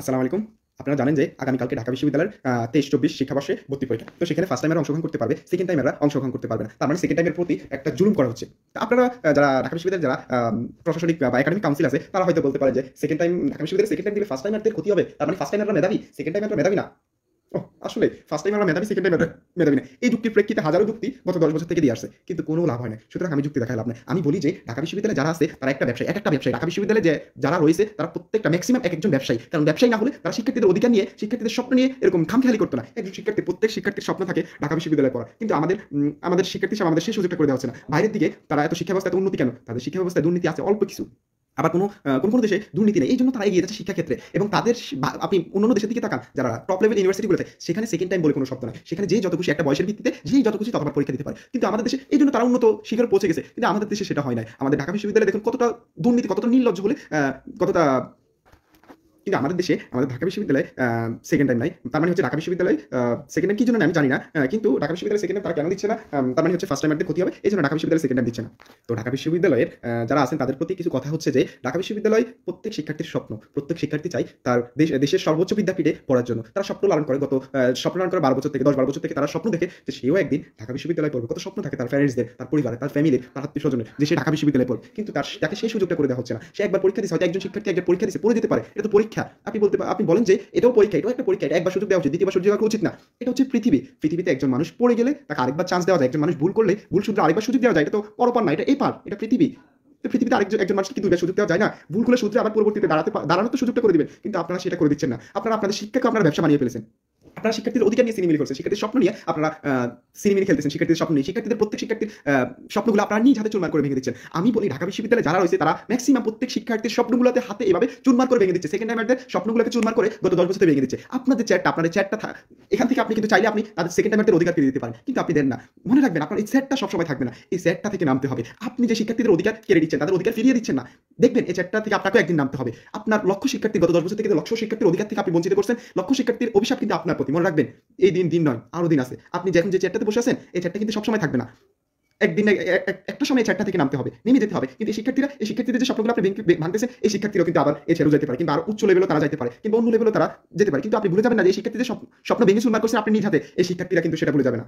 আসসালামু আলাইকুম। আপনারা জানেন যে আগামীকালকে ঢাকা বিশ্ববিদ্যালয়ের ২৩-২৪ শিক্ষাবর্ষে ভর্তি পরীক্ষা। তো সেখানে ফার্স্ট টাইমাররা অংশগ্রহণ করতে পারবে, সেকেন্ড টাইমাররা অংশগ্রহণ করতে পারবে না। তার মানে সেকেন্ড টাইমের প্রতি একটা জুলুম করা হচ্ছে। তো আপনারা যারা ঢাকা বিশ্ববিদ্যালয়ের যারা প্রশাসনিক বা একাডেমিক কাউন্সিল আছে, তারা হয়তো বলতে পারে যে সেকেন্ড টাইম ঢাকা বিশ্ববিদ্যালয়ে সেকেন্ড টাইম দিলে ফার্স্ট টাইমারদের ক্ষতি হবে। তার মানে ফার্স্ট টাইমাররা মেধাবী, সেকেন্ড টাইমাররা মেধাবী না। ওহ! আসলে ফার্স্ট টাইম আমরা মেধাবী, সেকেন্ড টাইম মেধাবী না। এই যুক্তির প্রেক্ষিতে হাজারো যুক্তি গত ১০ বছর থেকে দিয়ে আসছে। কিন্তু কোনো লাভ হয় না। সুতরাং আমি যুক্তি দেখায় লাভ নাই। আমি বলি যে ঢাকা বিশ্ববিদ্যালয়ে যারা আছে তারা একটা ব্যবসায়ী, একেকটা ব্যবসায়ী। ঢাকা বিশ্ববিদ্যালয়ে যে যারা রয়েছে তারা প্রত্যেকটা মেক্সিমাম একেকজন ব্যবসায়ী। কারণ ব্যবসায়ী না হলে তারা শিক্ষার্থীদের অধিকার নিয়ে, শিক্ষার্থীদের স্বপ্ন নিয়ে এরকম খামখেয়ালি করতো না। একজন শিক্ষার্থী, প্রত্যেক শিক্ষার্থীর স্বপ্ন থাকে ঢাকা বিশ্ববিদ্যালয়ে পড়া। কিন্তু আমাদের শিক্ষার্থী হিসেবে আমাদের সেই সুযোগটা করে দেওয়া হচ্ছে না। বাইরের দিকে তারা এত শিক্ষা ব্যবস্থায় এত উন্নতি কেন? তাদের শিক্ষা ব্যবস্থায় দুর্নীতি আছে অল্প কিছু। আবার কোনো দেশে দুর্নীতি নেই। এইজন্য তারা এগিয়ে যাচ্ছে শিক্ষা ক্ষেত্রে। এবং তাদের আপনি অন্যান্য দেশের দিকে তাকান, যারা টপ লেভেল ইউনিভার্সিটিগুলোতে, সেখানে সেকেন্ড টাইম বলে কোনো শব্দ নাই। সেখানে যে যত খুশি একটা বয়সের ভিত্তিতে যেই যত খুশি ততবার পরীক্ষা দিতে পারে। কিন্তু আমাদের দেশে এইজন্য তারা উন্নত শিখরে পৌঁছে গেছে। কিন্তু আমাদের দেশে সেটা হয় নাই। আমাদের ঢাকা বিশ্ববিদ্যালয়ে দেখুন কতটা দুর্নীতি, কতটা নির্লজ্জ হলে কতটা, কিন্তু আমাদের দেশে আমাদের ঢাকা বিশ্ববিদ্যালয়ে সেকেন্ড টাইম নাই। তার মানে হচ্ছে ঢাকা বিশ্ববিদ্যালয়ে সেকেন্ড টাইম কি জন্য আমি জানি না। কিন্তু ঢাকা বিশ্ববিদ্যালয়ে সেকেন্ড টাইম তারা কেন দিচ্ছে না? তার মানে হচ্ছে ফার্স্ট টাইমারদের ক্ষতি হবে। এইজন্য ঢাকা বিশ্ববিদ্যালয়ে সেকেন্ড টাইম দিচ্ছে না। তো ঢাকা বিশ্ববিদ্যালয়ের যারা আছেন তাদের প্রতি কিছু কথা হচ্ছে যে ঢাকা বিশ্ববিদ্যালয় প্রত্যেক শিক্ষার্থীর স্বপ্ন। প্রত্যেক শিক্ষার্থী চায় তার দেশের সর্বোচ্চ বিদ্যাপীঠে পড়ার জন্য। তারা স্বপ্ন লালন করে স্বপ্ন লালন করে ১২ বছর থেকে ১০-১২ বছর থেকে তারা স্বপ্ন দেখে যে সেও একদিন ঢাকা বিশ্ববিদ্যালয়ে পড়বে। কত স্বপ্ন থাকে তার প্যারেন্টসদের, তার পরিবারের, তার ফ্যামিলির, তার আত্মীয়স্বজনের যে সে ঢাকা বিশ্ববিদ্যালয়ে পড়বে। কিন্তু তাকে সেই সুযোগটা করে দেওয়া হচ্ছে না। সে একবার পরীক্ষা দিছে, হয়তো একজন শিক্ষার্থী একবার পরীক্ষা দিছে, পড়ে যেতে পারে। এটা তো পরীক্ষা। আপনি বলেন যে এটাও পরীক্ষা, এটাও একটা পরীক্ষা। এটা একবার সুযোগ দেওয়া উচিত, দ্বিতীয়বার সুযোগ দেওয়া উচিত না। এটা হচ্ছে পৃথিবী। পৃথিবীতে একজন মানুষ পড়ে গেলে তাকে আরেকবার চান্স দেওয়া যায়। একজন মানুষ ভুল করলে ভুল শুধরে আরেকবার সুযোগ দেওয়া যায়। এটা তো পরপার না, এটা এপার। এটা পৃথিবী। তো পৃথিবীতে একজন মানুষকে কি দুইবার সুযোগ দেওয়া যায় না? ভুল করলে শুধরে আবার পরবর্তীতে দাঁড়ানোর তো সুযোগটা করে দিবেন। কিন্তু আপনারা সেটা করে দিচ্ছেন না। আপনারা আপনাদের শিক্ষাকে আপনারা ব্যবসা বানিয়ে ফেলেছেন। আপনারা শিক্ষার্থীদের অধিকার নিয়ে সিনেমিনি করছেন, শিক্ষার্থীর স্বপ্ন নিয়ে আপনারা সিনেমিনি খেলতেছেন, শিক্ষার্থীদের স্বপ্ন নিয়ে, শিক্ষার্থীদের প্রত্যেক শিক্ষার্থীর স্বপ্নগুলো আপনারা নিজ হাতে চুরমার করে ভেঙে দিচ্ছেন। আমি বলি ঢাকা বিশ্ববিদ্যালয়ে যারা রয়েছে তারা ম্যাক্সিমাম প্রত্যেক শিক্ষার্থীর স্বপ্নগুলোতে হাতে এভাবে চুরমার করে ভেঙে দিচ্ছে। সেকেন্ড টাইমারদের স্বপ্নগুলোকে চুরমার করে গত ১০ বছর ভেঙে দিচ্ছে। আপনাদের চ্যাটটা এখান থেকে আপনি কিন্তু চাইলে আপনি তাদের সেকেন্ড টাইমারদের অধিকার ফিরিয়ে দিতে পারেন, কিন্তু আপনি দেন না। মনে রাখবেন আপনার এই চ্যাটটা সবসময় থাকবে না, এই চ্যাটটা থেকে নামতে হবে। আপনি যে শিক্ষার্থীদের অধিকার কেড়ে দিচ্ছেন, তাদের অধিকার ফিরিয়ে দিচ্ছেন না, দেখবেন এই চ্যাটটা থেকে আপনাকে একদিন নামতে হবে। আপনার লক্ষ শিক্ষার্থী গত ১০ বছর থেকে লক্ষ শিক্ষার্থীর অধিকার থেকে আপনি বঞ্চিত করছেন। লক্ষ শিক্ষার্থীর অভিশাপ কিন্তু আপনার প্রতি। মনে রাখবেন, এই দিন নয়, আরো দিন আছে। আপনি যে এখন যে চ্যাটটাতে বসে আছেন, এই চ্যাটটা কিন্তু সবসময় থাকবে না। একদিন একটা সময় এই চ্যাটটা থেকে নামতে হবে, নেমে যেতে হবে। কিন্তু এই শিক্ষার্থীদের যে স্বপ্নগুলো আপনি ভাঙতেছেন, এই শিক্ষার্থীরাও কিন্তু আবার এছাড়াও যেতে পারে, কিন্তু আরো উচ্চ লেভেলেও তারা যেতে পারে, কিংবা অন্য লেভেলেও তারা যেতে পারে। কিন্তু আপনি ভুলে যাবেন না যে এই শিক্ষার্থীদের স্বপ্ন ভেঙে চুরমার করছেন আপনি নিজ হাতে। এই শিক্ষার্থীরা কিন্তু সেটা ভুলে যাবে না।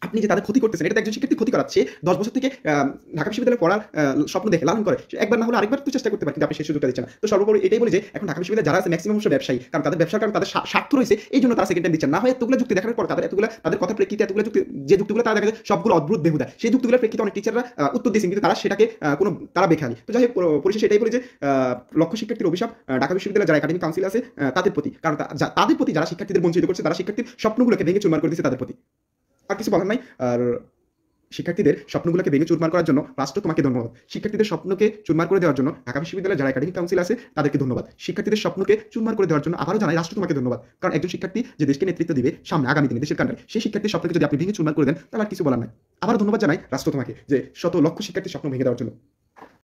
আপনি যে তাদের ক্ষতি করতেছেন, এটা তো একজন শিক্ষার্থী ক্ষতি করাচ্ছে। ১০ বছর থেকে ঢাকা বিশ্ববিদ্যালয়ে পড়ার স্বপ্ন দেখে লালন করে, সে একবার না হলে আরেকবার তো চেষ্টা করতে পারে, কিন্তু আপনি সেই সুযোগটা দিচ্ছেন না। তো সর্বোপরি এটাই বলি যে এখন ঢাকা বিশ্ববিদ্যালয়ে যারা আছে ম্যাক্সিমাম অংশ ব্যবসায়ী, কারণ তাদের ব্যবসার কারণ তাদের স্বার্থ রয়েছে, এই জন্য তারা সেকেন্ড টাইম দিচ্ছেন না। হয় এতগুলো যুক্তি দেখার পর তাদের কথা প্রেক্ষিতে এতগুলো যুক্তি, যে যুক্তিগুলো তারা দেখা যায় সবগুলো অদ্ভুত বেহুদা, সেই যুক্তিগুলোর প্রেক্ষিতে অনেক টিচাররা উত্তর দিয়েছেন, কিন্তু তারা সেটাকে তারা বেখালি। তো যাই হোক, পরিশেষে এটাই বলি যে লক্ষ শিক্ষার্থীর অভিশাপ ঢাকা বিশ্ববিদ্যালয়ে যারা একাডেমিক কাউন্সিল আছে তাদের প্রতি, কারণ তাদের প্রতি যারা শিক্ষার্থীদের বঞ্চিত করছে, তারা শিক্ষার্থীর স্বপ্নগুলোকে ভেঙে চুরমার করে দিচ্ছে তাদের প্রতি। আর কিছু বলার নাই। আর শিক্ষার্থীদের স্বপ্নগুলোকে ভেঙে চুরমার করার জন্য রাষ্ট্র তোমাকে ধন্যবাদ। শিক্ষার্থীদের স্বপ্নকে চুরমার করে দেওয়ার জন্য ঢাকা বিশ্ববিদ্যালয়ের যারা একাডেমিক কাউন্সিল আছে তাদেরকে ধন্যবাদ। শিক্ষার্থীদের স্বপ্নকে চুরমার করে দেওয়ার জন্য আবারও জানাই রাষ্ট্র তোমাকে ধন্যবাদ। কারণ একজন শিক্ষার্থী যে দেশকে নেতৃত্ব দিবে সামনে আগামী দিনে দেশের কান্ডায়, সেই শিক্ষার্থীর স্বপ্নকে যদি আপনি ভেঙে চুরমার করে দেন, তাহলে আর কিছু বলার নাই। আবার ধন্যবাদ জানাই রাষ্ট্র তোমাকে যে শত লক্ষ শিক্ষার্থীর স্বপ্ন ভেঙে দেওয়ার জন্য।